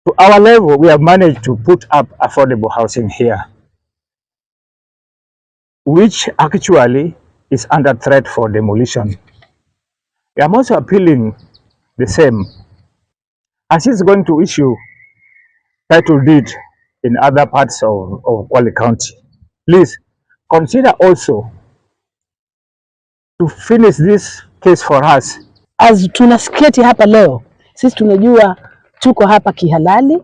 To our level, we have managed to put up affordable housing here, which actually is under threat for demolition. I am also appealing the same, as it's going to issue title deed in other parts of Kwale County. Please consider also to finish this case for us. As tunasketi hapa leo, sisi tunajua tuko hapa kihalali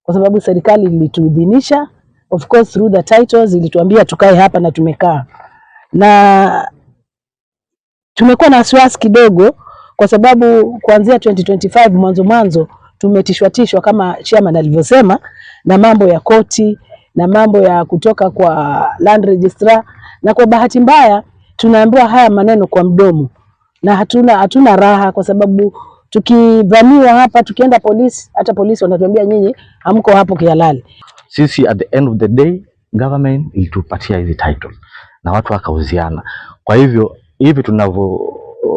kwa sababu serikali ilituidhinisha, of course through the titles ilituambia tukae hapa na tumekaa. Na tumekuwa na wasiwasi kidogo kwa sababu kuanzia 2025 mwanzo tumetishwa kama chairman alivyosema, na mambo ya koti na mambo ya kutoka kwa land registrar, na kwa bahati mbaya tunaambiwa haya maneno kwa mdomo na hatuna raha, kwa sababu tukivamiwa hapa, tukienda polisi, hata polisi wanatuambia nyinyi hamko hapo kihalali. Sisi at the end of the day government ilitupatia hizi title na watu wakauziana. Kwa hivyo hivi tunavyo,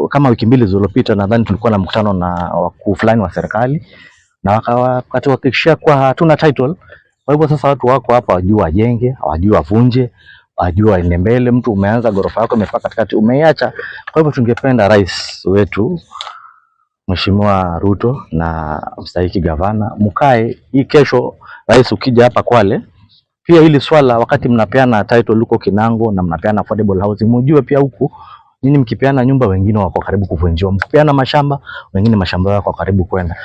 kama wiki mbili zilizopita nadhani tulikuwa na mkutano na wakuu fulani wa serikali na wakatuhakikishia kwa hatuna title. Kwa hivyo sasa watu wako hapa wajua wajenge, hawajui wavunje, wajua waende mbele. Mtu umeanza gorofa yako imepaka katikati umeiacha. Kwa hivyo tungependa rais wetu Mheshimiwa Ruto na mstahiki gavana mkae hii kesho, rais ukija hapa Kwale pia hili swala, wakati mnapeana title huko Kinango na mnapeana affordable housing, mjue pia huku nyinyi mkipeana nyumba wengine wako karibu kuvunjiwa, mkipeana mashamba wengine mashamba yao wako karibu kwenda.